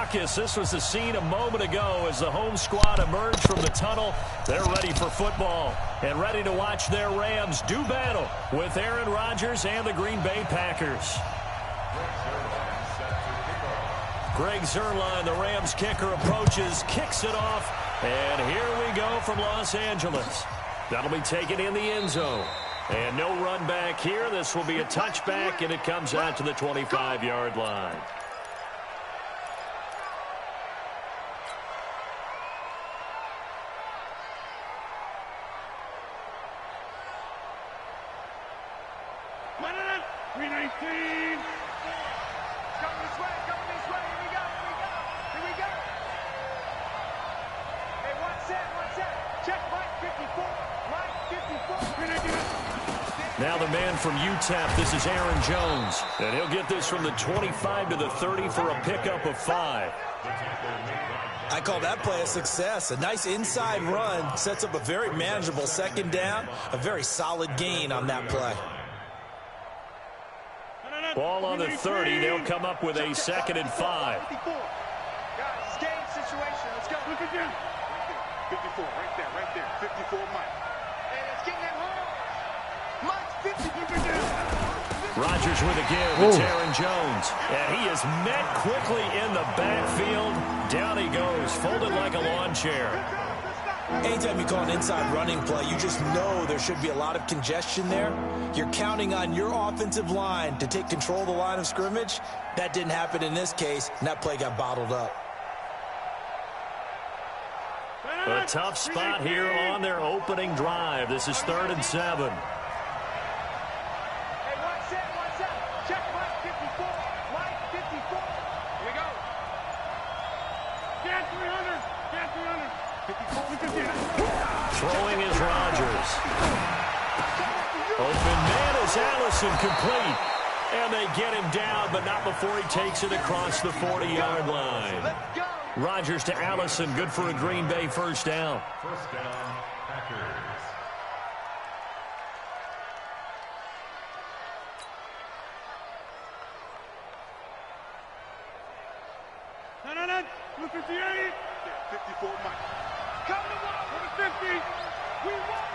raucous. This was the scene a moment ago as the home squad emerged from the tunnel. They're ready for football and ready to watch their Rams do battle with Aaron Rodgers and the Green Bay Packers. Greg Zuerlein, the Rams kicker, approaches, kicks it off, and here we go from Los Angeles. That'll be taken in the end zone. And no run back here. This will be a touchback, and it comes out to the 25-yard line. Now the man from UTEP, this is Aaron Jones. And he'll get this from the 25 to the 30 for a pickup of 5. I call that play a success. A nice inside run sets up a very manageable second down. A very solid gain on that play. Ball on the 30. They'll come up with a 2nd and 5. Guys, game situation. Let's go. Look at them. 54, right there. 54, Mike. And it's getting that home. Mike, 50. Rodgers with a give. It's Aaron Jones. And he is met quickly in the backfield. Down he goes, folded like a lawn chair. Anytime you call an inside running play, you just know there should be a lot of congestion there. You're counting on your offensive line to take control of the line of scrimmage. That didn't happen in this case, and that play got bottled up. A tough spot here on their opening drive. This is 3rd and 7. Throwing is Rodgers. Open man is Allison, complete. And they get him down, but not before he takes it across the 40-yard line. Rodgers to Allison, good for a Green Bay first down. First down, Packers. No. Look at the 80. 54, Mike. Come to my work. 50. We won.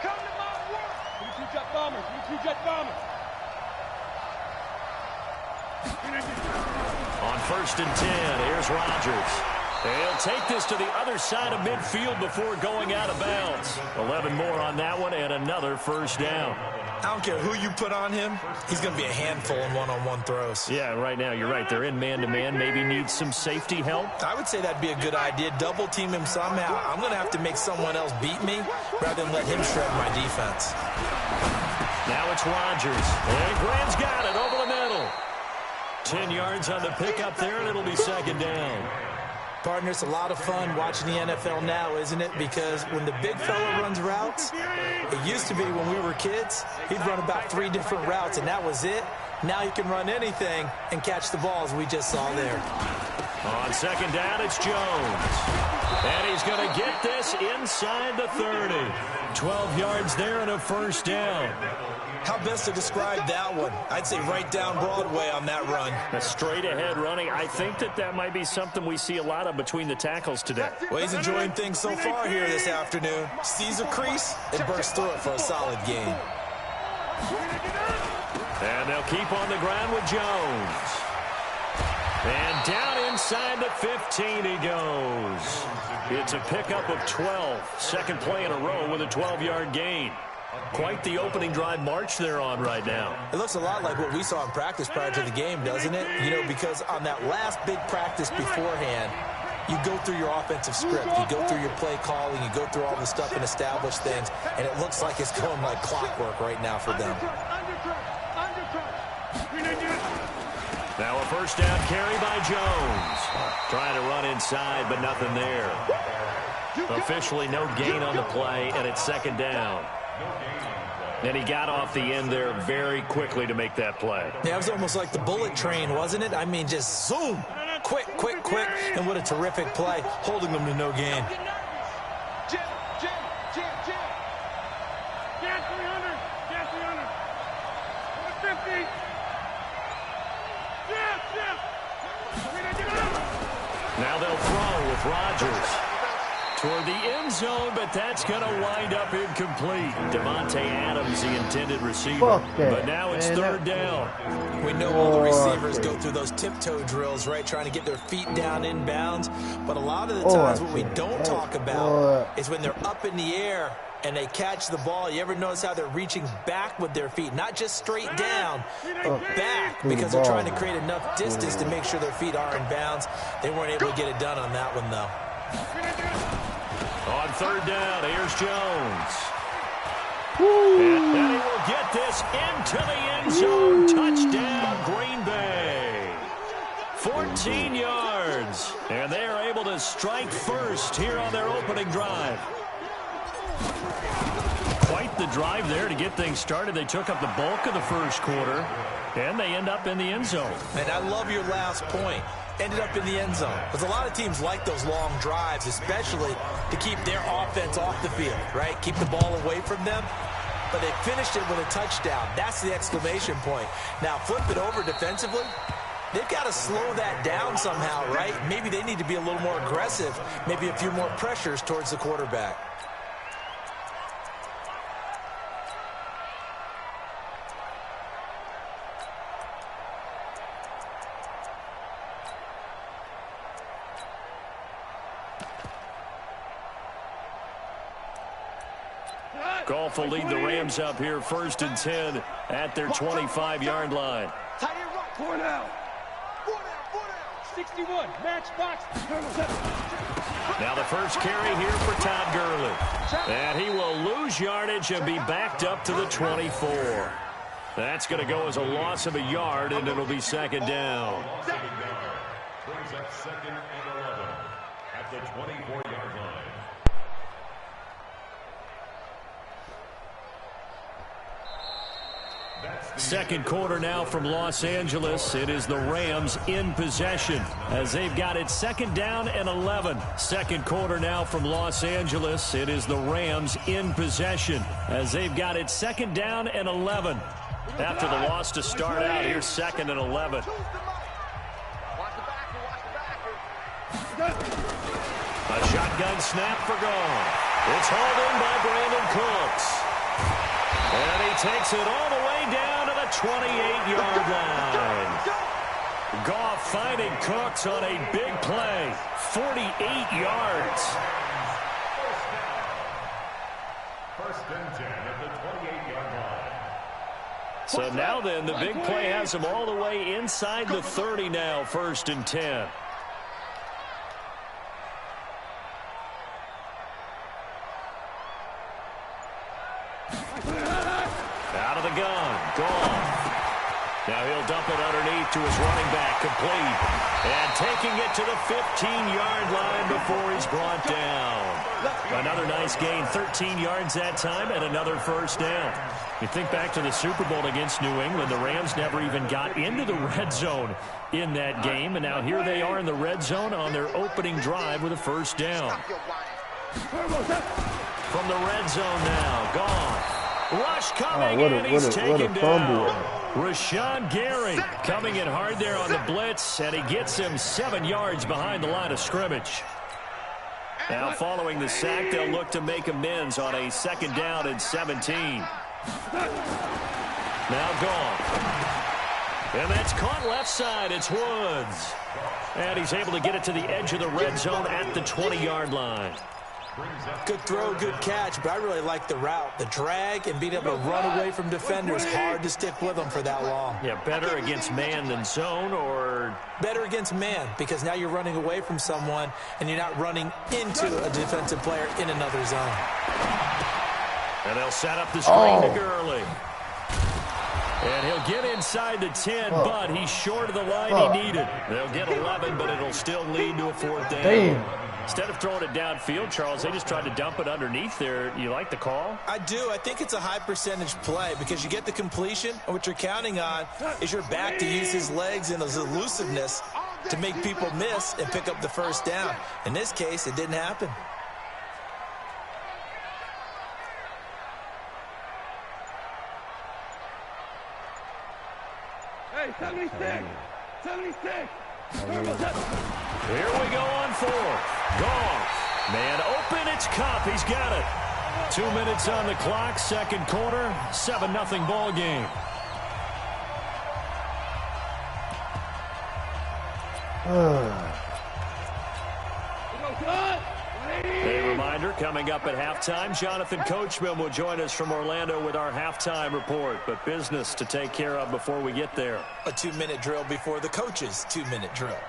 Come to my work. We 2 jet bombers. On 1st and 10, here's Rodgers. He'll take this to the other side of midfield before going out of bounds. 11 more on that one and another first down. I don't care who you put on him, he's going to be a handful in one-on-one throws. Yeah, right now, you're right. They're in man-to-man. Maybe needs some safety help. I would say that'd be a good idea. Double team him somehow. I'm going to have to make someone else beat me rather than let him shred my defense. Now it's Rodgers. And Graham's got it over the middle. 10 yards on the pickup there, and it'll be 2nd down. Partner, it's a lot of fun watching the NFL now, isn't it? Because when the big fella runs routes, it used to be when we were kids, he'd run about 3 different routes, and that was it. Now he can run anything and catch the balls we just saw there. On 2nd down, it's Jones. And he's going to get this inside the 30. 12 yards there and a first down. How best to describe that one? I'd say right down Broadway on that run. A straight-ahead running. I think that might be something we see a lot of between the tackles today. Well, he's enjoying things so far here this afternoon. Sees a crease and bursts through it for a solid gain. And they'll keep on the ground with Jones. And down inside the 15 he goes. It's a pickup of 12. Second play in a row with a 12-yard gain. Quite the opening drive march they're on right now. It looks a lot like what we saw in practice prior to the game, doesn't it? You know, because on that last big practice beforehand, you go through your offensive script, you go through your play calling, you go through all the stuff and establish things, and it looks like it's going like clockwork right now for them. Now a first down carry by Jones. Trying to run inside, but nothing there. Officially no gain on the play, and it's 2nd down. And he got off the end there very quickly to make that play. Yeah, it was almost like the bullet train, wasn't it? I mean, just zoom. Quick. And what a terrific play, holding them to no gain. Jim. Gas 300. 50. Jim. Now they'll throw with Rodgers toward the end zone, but that's going to wind up incomplete. Devontae Adams, the intended receiver. But now it's third down. We know all the receivers go through those tiptoe drills, right, trying to get their feet down inbounds. But a lot of the times what we don't talk about is when they're up in the air and they catch the ball. You ever notice how they're reaching back with their feet? Not just straight down, but back, because they're trying to create enough distance to make sure their feet are in bounds. They weren't able to get it done on that one, though. On third down, here's Jones. And then he will get this into the end zone. Touchdown, Green Bay. 14 yards. And they are able to strike first here on their opening drive. Quite the drive there to get things started. They took up the bulk of the first quarter, and they end up in the end zone. And I love your last point. Ended up in the end zone. Because a lot of teams like those long drives, especially to keep their offense off the field, right? Keep the ball away from them. But they finished it with a touchdown. That's the exclamation point. Now, flip it over defensively. They've got to slow that down somehow, right? Maybe they need to be a little more aggressive. Maybe a few more pressures towards the quarterback. Goff will lead the Rams up here, 1st and 10 at their 25-yard line. Tight end right. 4 down. 61. Match box. Now the first carry here for Todd Gurley. And he will lose yardage and be backed up to the 24. That's going to go as a loss of a yard, and it'll be 2nd down. Brings up 2nd and 11 at the 24-yard line. Second quarter now from Los Angeles. It is the Rams in possession as they've got it 2nd down and 11. Second quarter now from Los Angeles. It is the Rams in possession as they've got it 2nd down and 11. After the loss to start out, here's 2nd and 11. A shotgun snap for Goff. It's hauled in by Brandon Cooks. And he takes it all the way down to the 28-yard line. Goff finding Cooks on a big play. 48 yards. First and 10 at the 28-yard line. So now then, the big play has him all the way inside the 30 now, 1st and 10. Out of the gun, Goff. Now he'll dump it underneath to his running back, complete. And taking it to the 15-yard line before he's brought down. Another nice gain, 13 yards that time, and another 1st down. You think back to the Super Bowl against New England, the Rams never even got into the red zone in that game, and now here they are in the red zone on their opening drive with a 1st down. From the red zone now, Goff. Rush coming, and he's taken down. Rashawn Gary coming in hard there on the blitz, and he gets him 7 yards behind the line of scrimmage. Now following the sack, they'll look to make amends on a 2nd down and 17. Now Goff. And that's caught left side. It's Woods. And he's able to get it to the edge of the red zone at the 20-yard line. Good throw, good catch, but I really like the route. The drag and being able to run away from defenders, hard to stick with them for that long. Yeah, better against man than zone, or? Better against man, because now you're running away from someone and you're not running into a defensive player in another zone. And they'll set up the screen to Gurley. And he'll get inside the 10, but he's short of the line he needed. They'll get 11, but it'll still lead to a 4th down. Instead of throwing it downfield, Charles, they just tried to dump it underneath there. You like the call? I do. I think it's a high percentage play because you get the completion, and what you're counting on is your back to use his legs and his elusiveness to make people miss and pick up the 1st down. In this case, it didn't happen. Hey, 76! 76! Here we go on fourth. Goff. Man open, it's Cup. He's got it. 2 minutes on the clock, second quarter, 7-0 ball game. A reminder, coming up at halftime, Jonathan Coachman will join us from Orlando with our halftime report, but business to take care of before we get there. A 2-minute drill before the coach's 2-minute drill.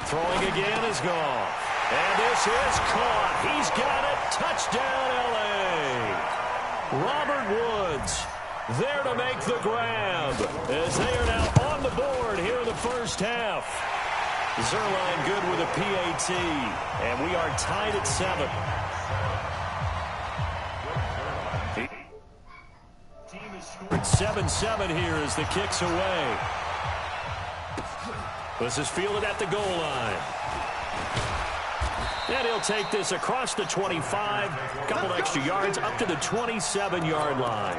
Throwing again is gone. And this is caught. He's got it. Touchdown, L.A. Robert Woods there to make the grab as they are now on the board here in the first half. Zerline good with a PAT, and we are tied at 7. 7-7 here as the kick's away. This is fielded at the goal line. And he'll take this across the 25, a couple extra yards up to the 27-yard line.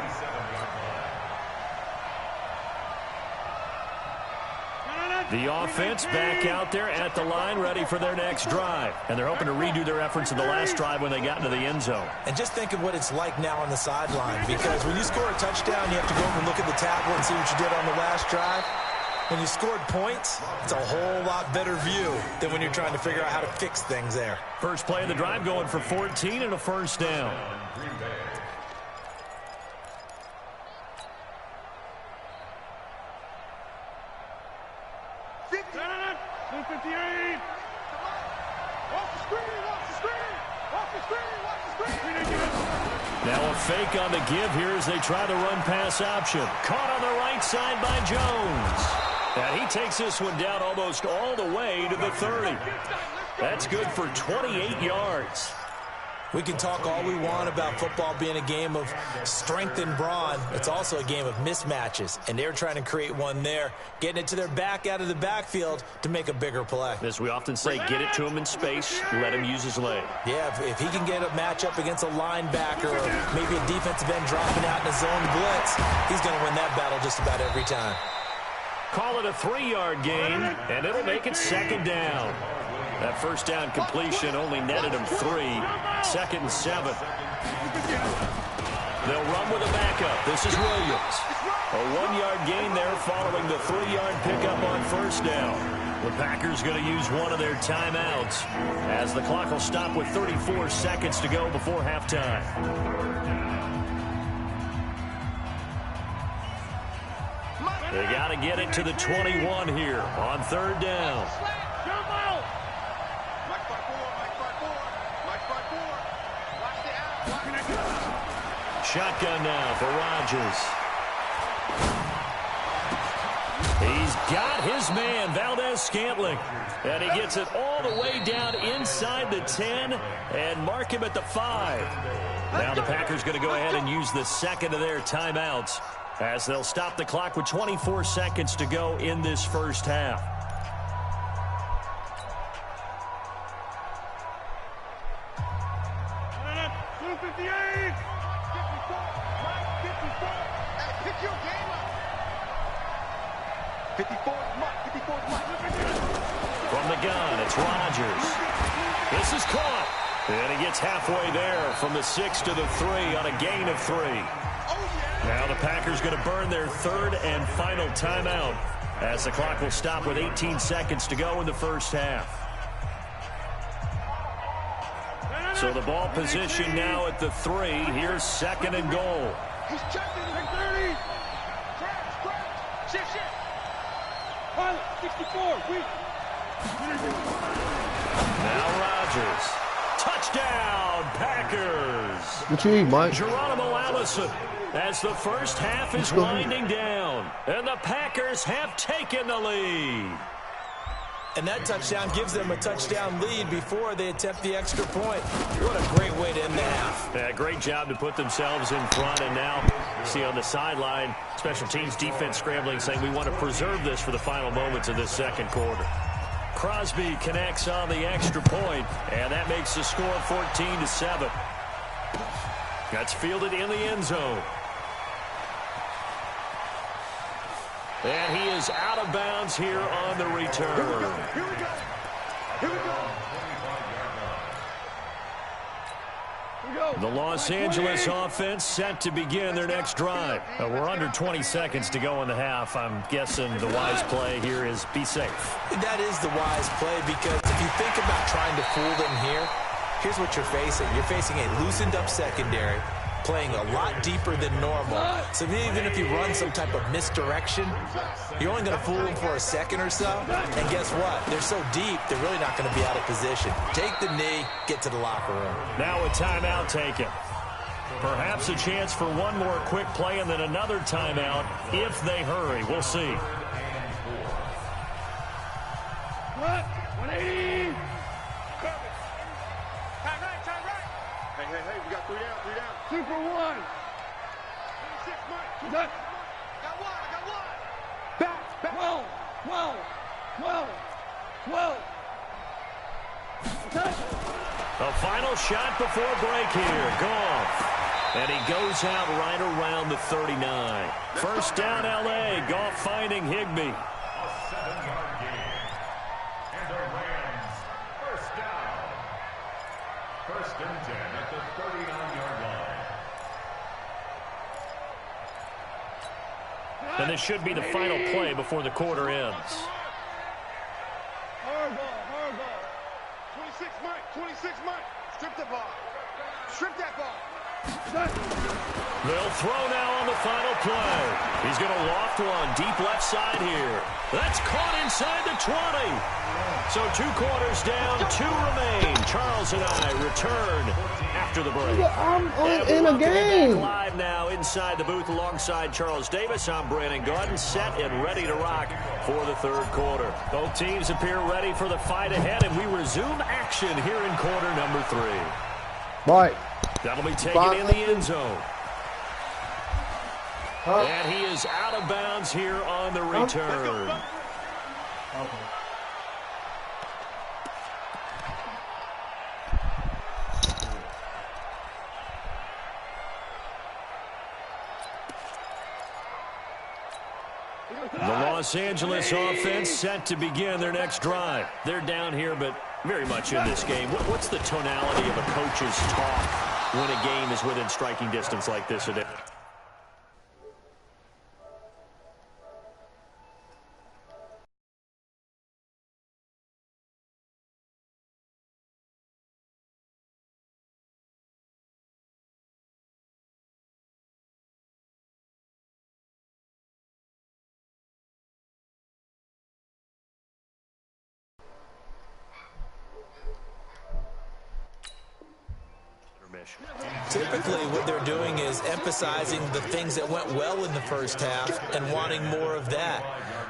The offense back out there at the line, ready for their next drive. And they're hoping to redo their efforts in the last drive when they got into the end zone. And just think of what it's like now on the sideline, because when you score a touchdown, you have to go over and look at the tablet and see what you did on the last drive. When you scored points, it's a whole lot better view than when you're trying to figure out how to fix things there. First play of the drive going for 14 and a first down. Now a fake on the give here as they try the run-pass option. Caught on the right side by Jones. And he takes this one down almost all the way to the 30. That's good for 28 yards. We can talk all we want about football being a game of strength and brawn. It's also a game of mismatches, and they're trying to create one there, getting it to their back out of the backfield to make a bigger play. As we often say, get it to him in space, let him use his leg. Yeah, if he can get a matchup against a linebacker or maybe a defensive end dropping out in a zone blitz, he's going to win that battle just about every time. Call it a 3-yard gain, and it'll make it second down. That first down completion only netted him 3. Second and 7. They'll run with a backup. This is Williams. A 1-yard gain there following the 3-yard pickup on first down. The Packers going to use one of their timeouts as the clock will stop with 34 seconds to go before halftime. They got to get it to the 21 here on third down. Shotgun now for Rodgers. He's got his man, Valdez-Scantling. And he gets it all the way down inside the 10 and mark him at the 5. Now the Packers going to go ahead and use the second of their timeouts as they'll stop the clock with 24 seconds to go in this first half. From the gun, it's Rodgers. This is caught. And he gets halfway there from the 6 to the 3 on a gain of 3. Now the Packers going to burn their third and final timeout as the clock will stop with 18 seconds to go in the first half. So the ball position now at the 3. Here's second and goal. He's checking it. 30. Shift. Pilot, 64. Now Rodgers. Touchdown, Packers. Good team, Mike. Geronimo Allison as the first half is winding down. And the Packers have taken the lead. And that touchdown gives them a touchdown lead before they attempt the extra point. What a great way to end the half. Yeah, great job to put themselves in front. And now, see on the sideline, special teams defense scrambling, saying we want to preserve this for the final moments of this second quarter. Crosby connects on the extra point, and that makes the score 14-7. That's fielded in the end zone. And he is out of bounds here on the return. Here we go. Here we go. The Los Angeles offense set to begin their next drive. We're under 20 seconds to go in the half. I'm guessing the wise play here is be safe. That is the wise play, because if you think about trying to fool them here, here's what you're facing. You're facing a loosened up secondary, playing a lot deeper than normal. So even if you run some type of misdirection, you're only going to fool them for a second or so. And guess what? They're so deep, they're really not going to be out of position. Take the knee, get to the locker room. Now a timeout taken. Perhaps a chance for one more quick play and then another timeout if they hurry. We'll see. 180. Time right. Hey, we got 3 down. 2 for 1. 26, Mike. Got one. Back. 12. The final shot before break here. Goff. And he goes out right around the 39. First down, L.A. Goff finding Higbee. A 7-yard gain. And the Rams, first down. First and 10 at the 39-yard line. And this should be the final play before the quarter ends. Hard ball. 26, Mike. Strip the ball. Strip that ball. They'll throw now on the final play. He's going to loft one deep left side here. That's caught inside the 20. So 2 quarters down, 2 remain. Charles and I return after the break. I'm in a game. Live now inside the booth alongside Charles Davis. I'm Brandon Gordon, set and ready to rock for the third quarter. Both teams appear ready for the fight ahead, and we resume action here in quarter number 3. Right. That'll be taken in the end zone. And he is out of bounds here on the return. The Los Angeles offense set to begin their next drive. They're down here, but very much in this game. What's the tonality of a coach's talk when a game is within striking distance like this today? Typically, what they're doing is emphasizing the things that went well in the first half and wanting more of that.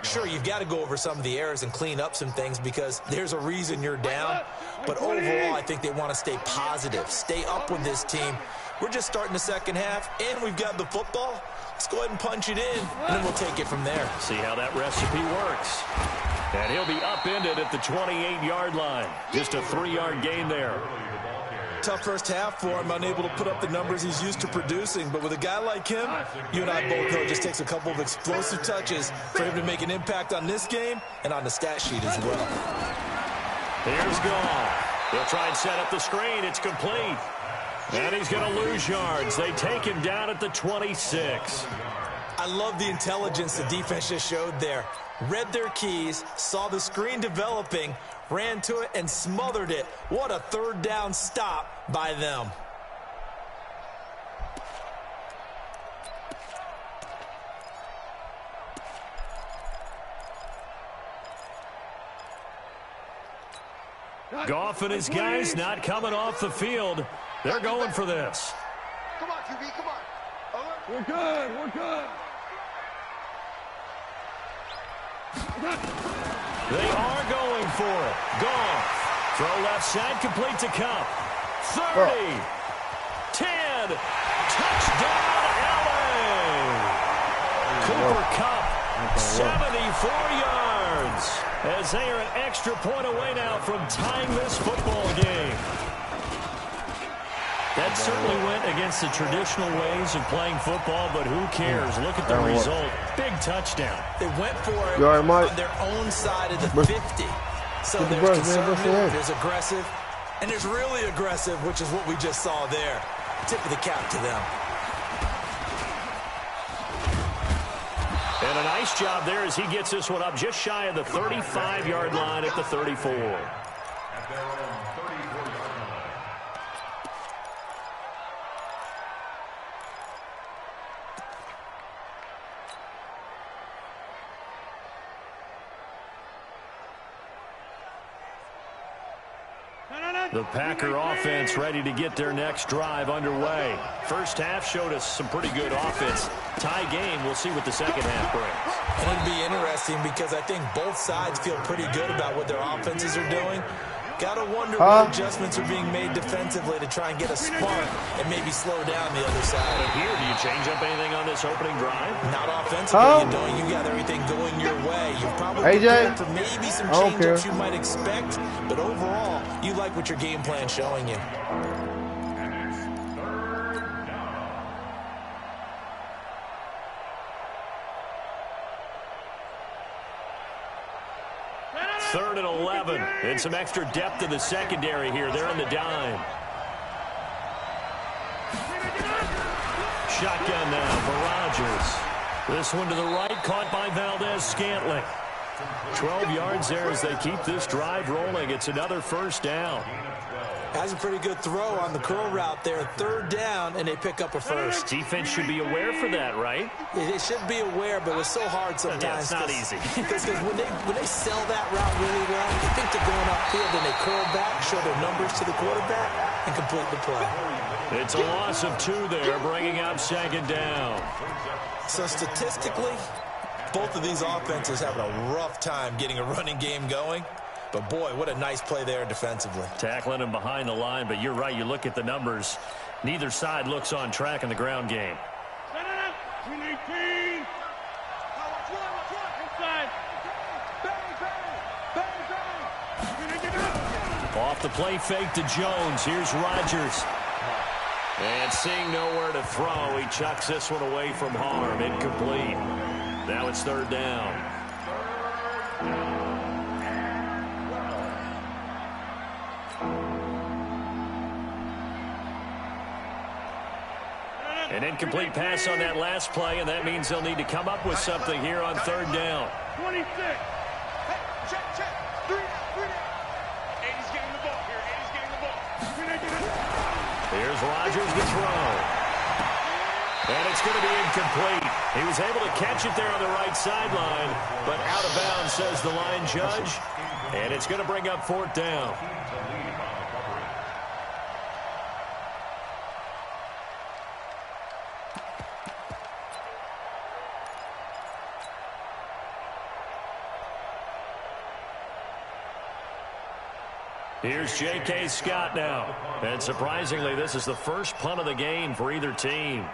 Sure, you've got to go over some of the errors and clean up some things because there's a reason you're down. But overall, I think they want to stay positive, stay up with this team. We're just starting the second half, and we've got the football. Let's go ahead and punch it in, and then we'll take it from there. See how that recipe works. And he'll be upended at the 28-yard line. Just a 3-yard gain there. Tough first half for him, unable to put up the numbers he's used to producing. But with a guy like him, you and I both know it just takes a couple of explosive touches for him to make an impact on this game and on the stat sheet as well. Here's Goff. They'll try and set up the screen. It's complete. And he's going to lose yards. They take him down at the 26. I love the intelligence the defense just showed there. Read their keys, saw the screen developing, ran to it, and smothered it. What a third down stop by them. Goff and his guys not coming off the field. They're going for this. Come on, QB, come on. We're good. They are going for it. Goff. Throw left side, complete to Cup. 30. 10. Touchdown, LA. Cooper Kupp, 74 yards. As they are an extra point away now from tying this football game. That certainly went against the traditional ways of playing football, but who cares? Look at the result. Big touchdown. They went for it on their own side of the 50. So there's conservative, there's aggressive, and there's really aggressive, which is what we just saw there. Tip of the cap to them. And a nice job there as he gets this one up just shy of the 35-yard line at the 34. At their own 34-yard line. The Packer offense ready to get their next drive underway. First half showed us some pretty good offense. Tie game, we'll see what the second half brings. And it'll be interesting because I think both sides feel pretty good about what their offenses are doing. Got to wonder what adjustments are being made defensively to try and get a spark and maybe slow down the other side. And here, do you change up anything on this opening drive? Not offensively, you don't. You got everything going your way. You're probably prepared for maybe some change-ups you might expect, but overall, you like what your game plan's showing you. And it's third down. Third and 11. And some extra depth in the secondary here. They're in the dime. Shotgun now for Rodgers. This one to the right, caught by Valdez-Scantling. 12 yards there as they keep this drive rolling. It's another first down. Has a pretty good throw on the curl route there. Third down, and they pick up a first. Defense should be aware for that, right? It should be aware, but it's so hard sometimes. Yeah, it's not easy. Because when they sell that route really well, you think they're going upfield, and they curl back, show their numbers to the quarterback, and complete the play. It's a loss of 2 there, bringing up second down. So statistically, both of these offenses having a rough time getting a running game going. But, boy, what a nice play there defensively. Tackling him behind the line, but you're right. You look at the numbers. Neither side looks on track in the ground game. Off the play fake to Jones. Here's Rodgers. And seeing nowhere to throw, he chucks this one away from harm. Incomplete. Now it's third down. An incomplete pass on that last play, and that means they'll need to come up with something here on third down. 26. Hey, check. 3 down. 80's getting the ball here. 80's getting the ball. Here's Rodgers to throw. And it's going to be incomplete. He was able to catch it there on the right sideline, but out of bounds, says the line judge. And it's going to bring up fourth down. Here's J.K. Scott now. And surprisingly, this is the first punt of the game for either team.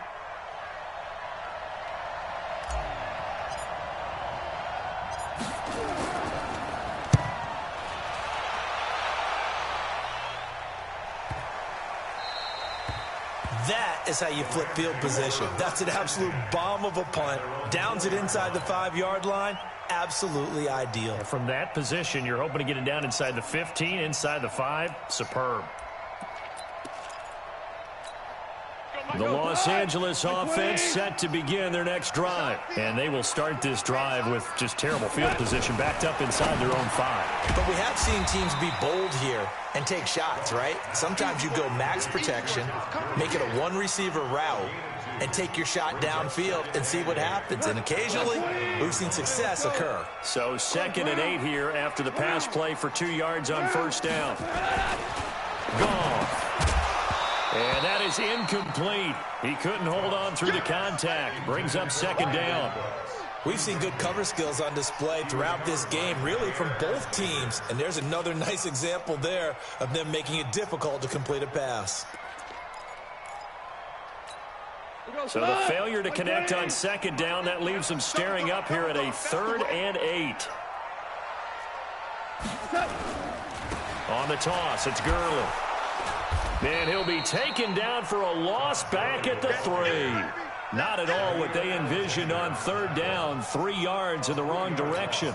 That is how you flip field position. That's an absolute bomb of a punt. Downs it inside the 5-yard line. Absolutely ideal. From that position, you're hoping to get it down inside the 15, inside the 5. Superb. The Los Angeles offense set to begin their next drive. And they will start this drive with just terrible field position backed up inside their own 5. But we have seen teams be bold here and take shots, right? Sometimes you go max protection, make it a one-receiver route, and take your shot downfield and see what happens. And occasionally, we've seen success occur. So 2nd and 8 here after the pass play for 2 yards on first down. Gone. And that is incomplete. He couldn't hold on through the contact. Brings up second down. We've seen good cover skills on display throughout this game, really from both teams. And there's another nice example there of them making it difficult to complete a pass. So the failure to connect on second down, that leaves them staring up here at a 3rd and 8. On the toss, it's Gurley. And he'll be taken down for a loss back at the 3. Not at all what they envisioned on 3rd down. 3 yards in the wrong direction.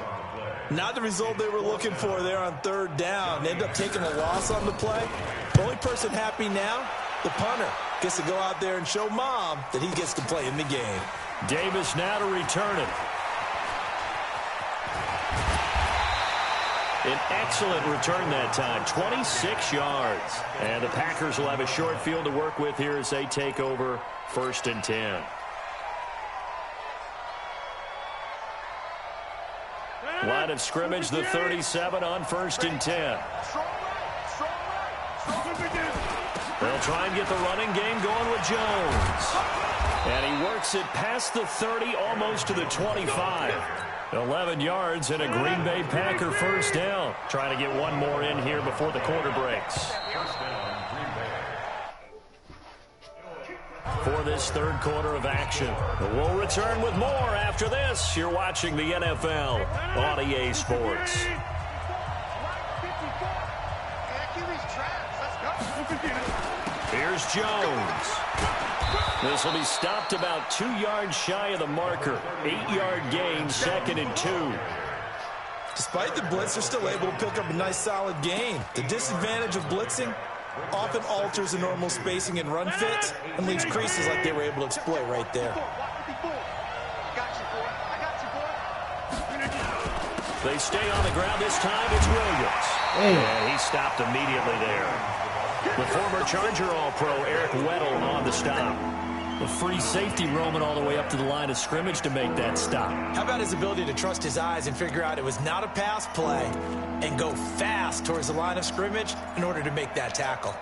Not the result they were looking for there on 3rd down. They end up taking a loss on the play. The only person happy now, the punter, gets to go out there and show Mom that he gets to play in the game. Davis now to return it. An excellent return that time, 26 yards. And the Packers will have a short field to work with here as they take over 1st and 10. Line of scrimmage, the 37 on 1st and 10. They'll try and get the running game going with Jones. And he works it past the 30, almost to the 25. 11 yards and a Green Bay Packer 1st down. Trying to get one more in here before the quarter breaks. For this 3rd quarter of action. We'll return with more after this. You're watching the NFL on EA Sports. Here's Jones. This will be stopped about 2 yards shy of the marker. 8-yard gain, 2nd and 2. Despite the blitz, they're still able to pick up a nice solid gain. The disadvantage of blitzing often alters the normal spacing and run fits and leaves creases like they were able to exploit right there. They stay on the ground this time. It's Williams. And he stopped immediately there. The former Charger All-Pro Eric Weddle on the stop. The free safety roaming all the way up to the line of scrimmage to make that stop. How about his ability to trust his eyes and figure out it was not a pass play and go fast towards the line of scrimmage in order to make that tackle?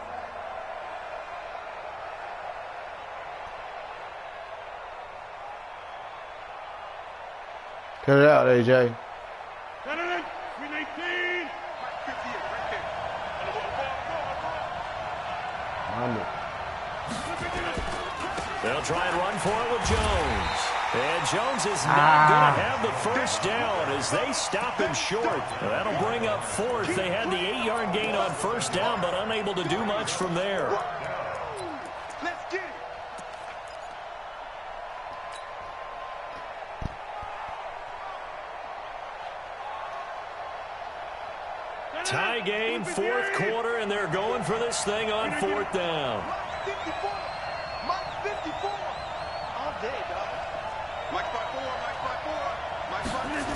Cut it out, AJ. They'll try and run for it with Jones. And Jones is not going to have the 1st down as they stop him short. That'll bring up 4th. They had the 8-yard gain on 1st down, but unable to do much from there. Let's get it. Tie game, 4th quarter, and they're going for this thing on 4th down. Mike 54. All day, dog. Mike 54. Mike 54.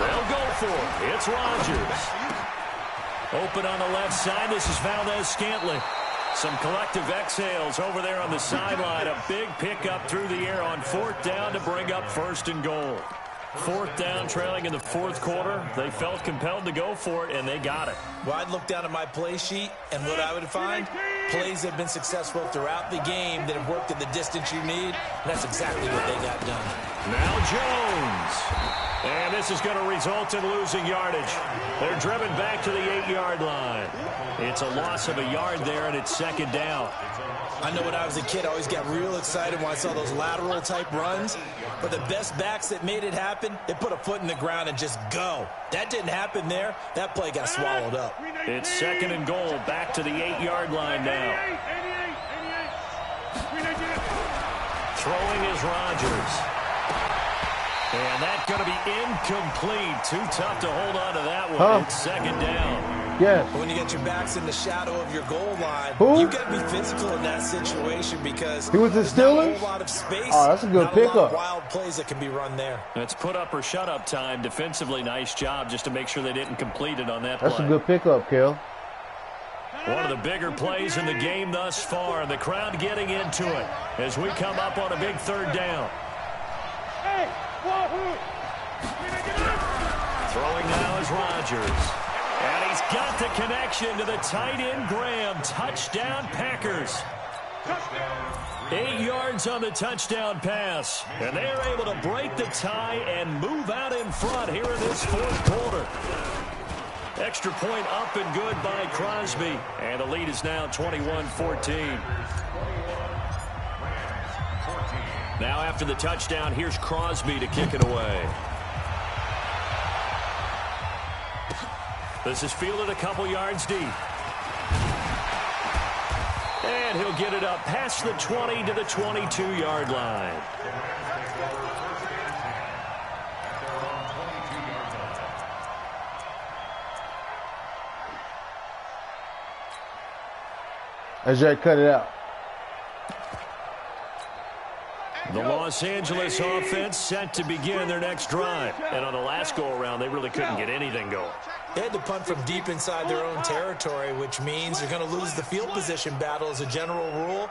They'll go for it. It's Rodgers. Open on the left side. This is Valdez-Scantling. Some collective exhales over there on the sideline. A big pickup through the air on 4th down to bring up 1st and goal. 4th down, trailing in the 4th quarter. They felt compelled to go for it, and they got it. Well, I'd look down at my play sheet, and what I would find, plays have been successful throughout the game that have worked at the distance you need, and that's exactly what they got done. Now Jones. And this is going to result in losing yardage. They're driven back to the 8-yard line. It's a loss of a yard there, and it's 2nd down. I know when I was a kid, I always got real excited when I saw those lateral-type runs. But the best backs that made it happen, they put a foot in the ground and just go. That didn't happen there. That play got swallowed up. It's 2nd and goal, back to the 8-yard line now. Throwing is Rodgers. And that's going to be incomplete. Too tough to hold on to that one. It's 2nd down. Yes. When you get your backs in the shadow of your goal line, you've got to be physical in that situation because he was the there's not a Steelers? whole lot of space. Oh, that's a good pickup. Wild plays that can be run there. It's put up or shut up time. Defensively, nice job just to make sure they didn't complete it on that play. That's a good pickup, Kel. One of the bigger plays in the game thus far. The crowd getting into it as we come up on a big 3rd down. Throwing now is Rodgers. And he's got the connection to the tight end Graham. Touchdown Packers. 8 yards on the touchdown pass. And they're able to break the tie and move out in front here in this 4th quarter. Extra point up and good by Crosby. And the lead is now 21-14. Now after the touchdown, here's Crosby to kick it away. This is fielded a couple yards deep. And he'll get it up past the 20 to the 22-yard line. AJ, cut it out. The Los Angeles offense set to begin their next drive. And on the last go-around, they really couldn't get anything going. They had to punt from deep inside their own territory, which means they're going to lose the field position battle as a general rule.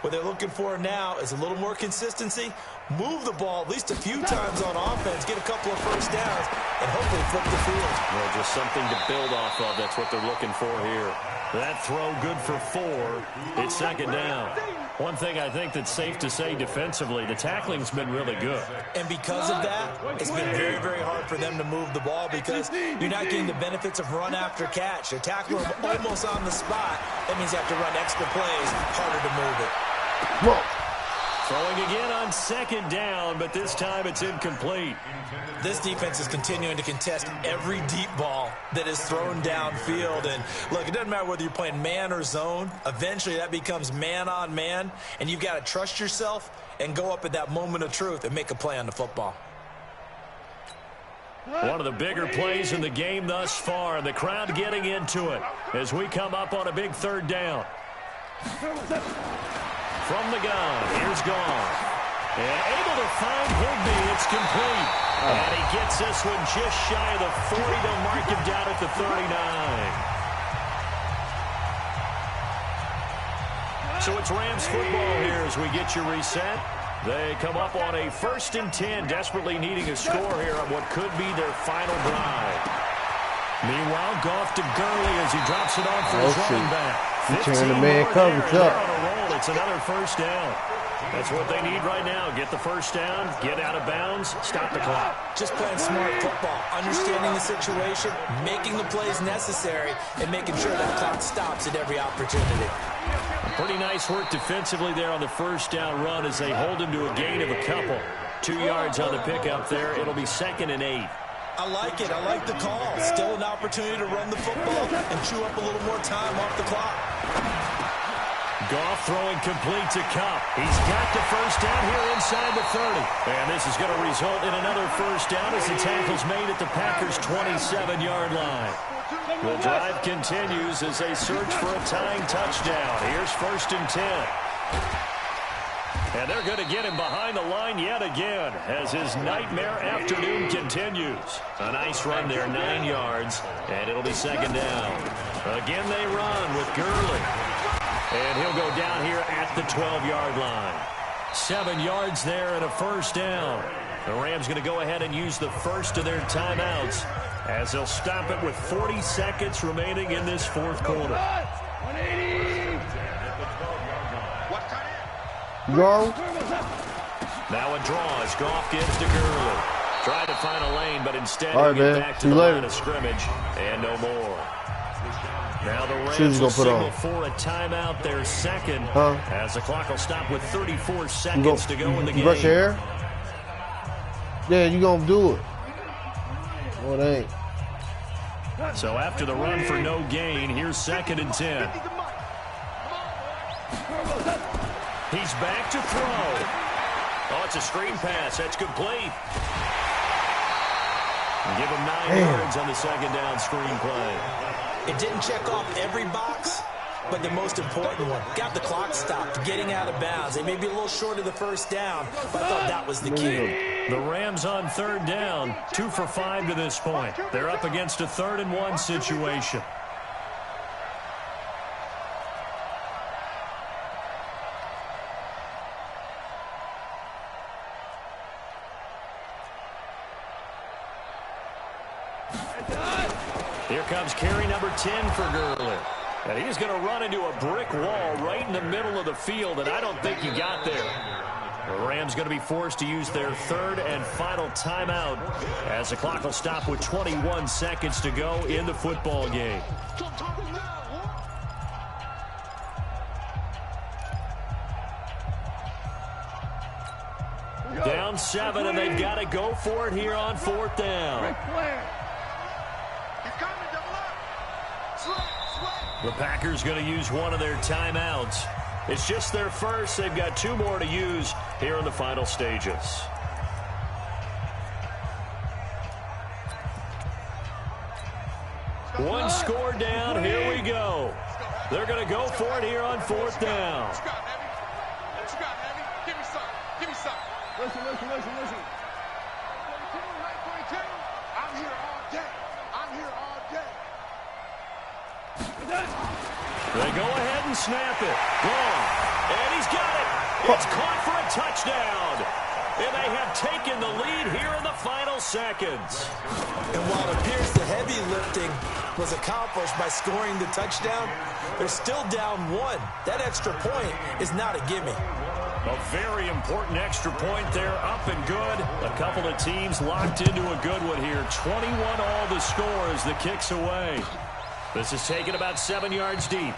What they're looking for now is a little more consistency, move the ball at least a few times on offense, get a couple of first downs, and hopefully flip the field. Well, just something to build off of. That's what they're looking for here. That throw good for 4. It's second down. One thing I think that's safe to say defensively, the tackling's been really good. And because of that, it's been very, very hard for them to move the ball because you're not getting the benefits of run after catch. They're tackling them almost on the spot. That means you have to run extra plays, harder to move it. Whoa. Throwing again on second down, but this time it's incomplete. This defense is continuing to contest every deep ball that is thrown downfield. And look, it doesn't matter whether you're playing man or zone. Eventually that becomes man on man, and you've got to trust yourself and go up at that moment of truth and make a play on the football. One of the bigger plays in the game thus far, and the crowd getting into it as we come up on a big third down. From the gun, here's Goff. And able to find Higbee, it's complete. And he gets this one just shy of the 40. They'll mark him down at the 39. So it's Rams football here as we get you reset. They come up on a 1st and 10, desperately needing a score here on what could be their final drive. Meanwhile, Goff to Gurley as he drops it on for his running back. He's turning the man coverage up. It's another first down. That's what they need right now. Get the first down, get out of bounds, stop the clock. Just playing smart football, understanding the situation, making the plays necessary, and making sure that clock stops at every opportunity. Pretty nice work defensively there on the first down run as they hold him to a gain of a couple. 2 yards on the pickup there. It'll be 2nd and 8. I like it. I like the call. Still an opportunity to run the football and chew up a little more time off the clock. Goff throwing complete to Kupp. He's got the first down here inside the 30. And this is going to result in another first down as the tackle's made at the Packers' 27-yard line. The drive continues as they search for a tying touchdown. Here's 1st and 10. And they're going to get him behind the line yet again as his nightmare afternoon continues. A nice run there, 9 yards, and it'll be 2nd down. Again they run with Gurley. And he'll go down here at the 12-yard line. 7 yards there and a first down. The Rams going to go ahead and use the first of their timeouts as they'll stop it with 40 seconds remaining in this 4th quarter. 180. Go. Now a draw as Goff gives to Gurley. Tried to find a lane, but instead All right, he'll get man. back to See the you later. line of scrimmage and no more. Now the Rams will signal for a timeout, their second, as the clock will stop with 34 seconds to go in the game. Brush your hair? Yeah, you gonna do it. No, it ain't. So after the run for no gain, here's 2nd and 10. He's back to throw. Oh, it's a screen pass. That's complete. And give him 9 yards on the 2nd down screen play. It didn't check off every box, but the most important one. Got the clock stopped, getting out of bounds. They may be a little short of the first down, but I thought that was the key. The Rams on 3rd down, 2 for 5 to this point. They're up against a 3rd and 1 situation. Here comes carry number 10 for Gurley. And he's going to run into a brick wall right in the middle of the field, and I don't think he got there. The Rams going to be forced to use their 3rd and final timeout as the clock will stop with 21 seconds to go in the football game. Down 7, and they've got to go for it here on 4th down. The Packers going to use one of their timeouts. It's just their first. They've got 2 more to use here in the final stages. One score down. Here we go. They're going to go for it here on 4th down. What you got, Heavy? What you got, Heavy? Give me some. Give me some. Listen. 22. I'm here all day. They go ahead and snap it. Gone. And he's got it. It's caught for a touchdown. And they have taken the lead here in the final seconds. And while it appears the heavy lifting was accomplished by scoring the touchdown, they're still down 1. That extra point is not a gimme. A very important extra point there, up and good. A couple of teams locked into a good one here. 21 all the score as the kick's away. This is taken about 7 yards deep.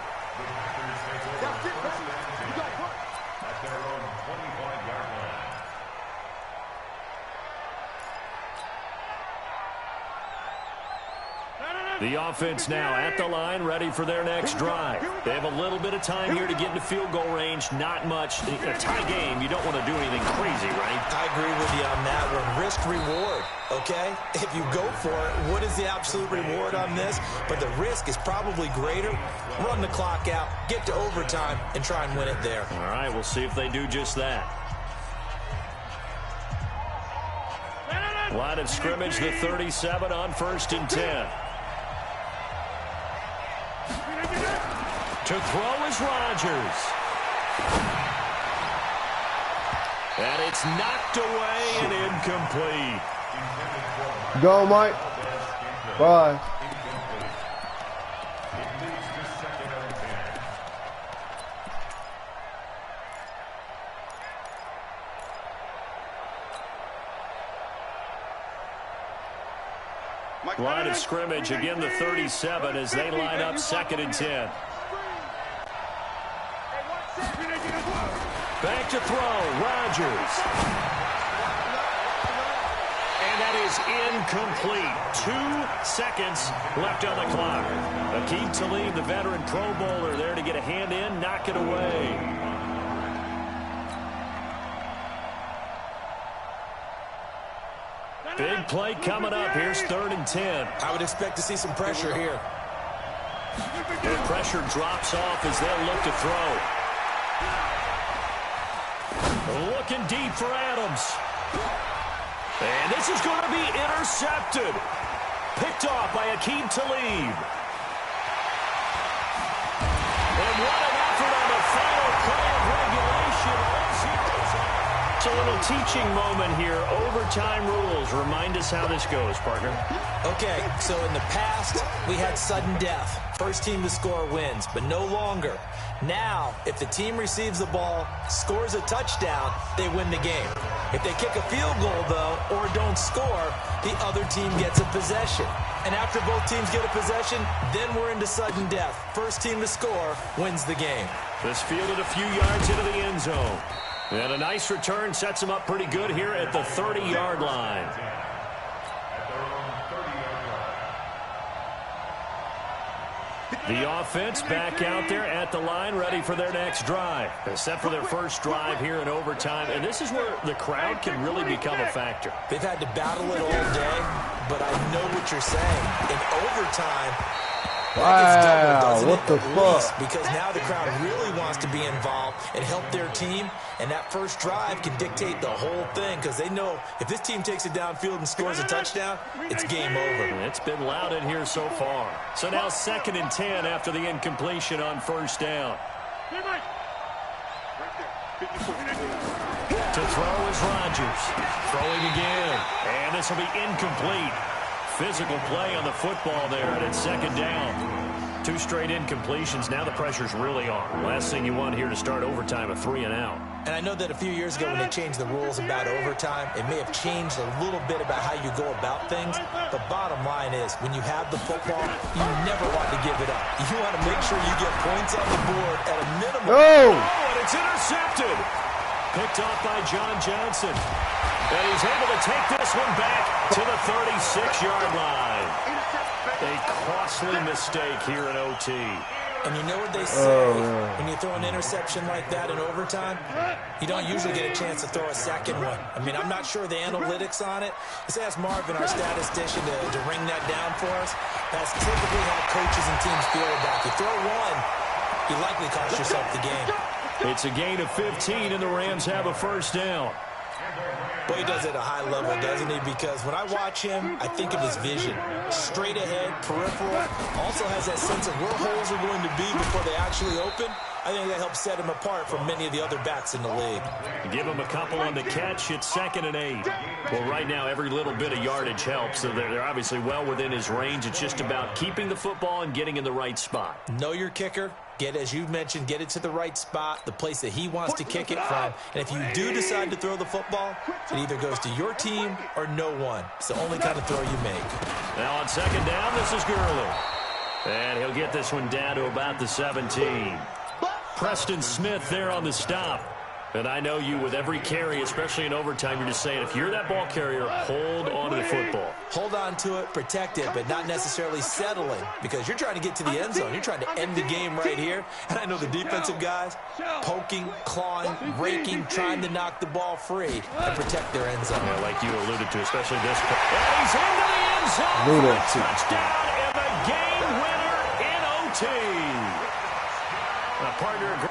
The offense now at the line, ready for their next drive. They have a little bit of time here to get into field goal range. Not much. A tie game, you don't want to do anything crazy, right? I agree with you on that one. Risk-reward, okay? If you go for it, what is the absolute reward on this? But the risk is probably greater. Run the clock out, get to overtime, and try and win it there. All right, we'll see if they do just that. Line of scrimmage, the 37 on 1st and 10. To throw is Rodgers. And it's knocked away and incomplete. Go, Mike. Bye. Line of scrimmage, again the 37 as they line up 2nd and 10. Back to throw, Rodgers. And that is incomplete. 2 seconds left on the clock. Aqib Talib, the veteran Pro Bowler, there to get a hand in, knock it away. Big play coming up. Here's 3rd and 10. I would expect to see some pressure here. The pressure drops off as they'll look to throw. Looking deep for Adams. And this is going to be intercepted. Picked off by Aqib Talib. And what an effort on the final play of regulation. It's a little teaching moment here. Overtime rules. Remind us how this goes, partner. Okay, so in the past, we had sudden death. First team to score wins, but no longer. Now, if the team receives the ball, scores a touchdown, they win the game. If they kick a field goal, though, or don't score, the other team gets a possession. And after both teams get a possession, then we're into sudden death. First team to score wins the game. This fielded a few yards into the end zone. And a nice return sets him up pretty good here at the 30-yard line. The offense back out there at the line, ready for their next drive. They're set for their first drive here in overtime, and this is where the crowd can really become a factor. They've had to battle it all day, but I know what you're saying. In overtime, Wow, what the fuck? Because now the crowd really wants to be involved and help their team, and that first drive can dictate the whole thing because they know if this team takes it downfield and scores a touchdown, it's game over. It's been loud in here so far. So now 2nd and 10 after the incompletion on 1st down. To throw is Rodgers. Throwing again. And this will be incomplete. Physical play on the football there, and it's 2nd down. 2 straight incompletions. Now the pressure's really on. Last thing you want here to start overtime, a 3 and out. And I know that a few years ago when they changed the rules about overtime, it may have changed a little bit about how you go about things. But bottom line is, when you have the football, you never want to give it up. You want to make sure you get points on the board at a minimum. Oh! And it's intercepted. Picked off by John Johnson. And he's able to take this one back to the 36-yard line. A costly mistake here in OT. And you know what they say, when you throw an interception like that in overtime, you don't usually get a chance to throw a second one. I mean, I'm not sure the analytics on it. Let's ask Marvin, our statistician, to ring that down for us. That's typically how coaches and teams feel about it. You throw one, you likely cost yourself the game. It's a gain of 15, and the Rams have a first down. Boy, he does it at a high level, doesn't he? Because when I watch him, I think of his vision. Straight ahead, peripheral. Also has that sense of where holes are going to be before they actually open. I think that helps set him apart from many of the other backs in the league. Give him a couple on the catch. It's 2nd and 8. Well, right now, every little bit of yardage helps. So they're obviously well within his range. It's just about keeping the football and getting in the right spot. Know your kicker. Get, as you mentioned, get it to the right spot, the place that he wants to kick it from. And if you do decide to throw the football, it either goes to your team or no one. It's the only kind of throw you make. Now on 2nd down, this is Gurley. And he'll get this one down to about the 17. Preston Smith there on the stop. And I know you, with every carry, especially in overtime, you're just saying, if you're that ball carrier, hold on to the football. Hold on to it, protect it, but not necessarily settling, because you're trying to get to the end zone. You're trying to end the game right here. And I know the defensive guys, poking, clawing, raking, trying to knock the ball free and protect their end zone. Yeah, like you alluded to, especially this play. And he's into the end zone for a touchdown and the game winner in OT. A partner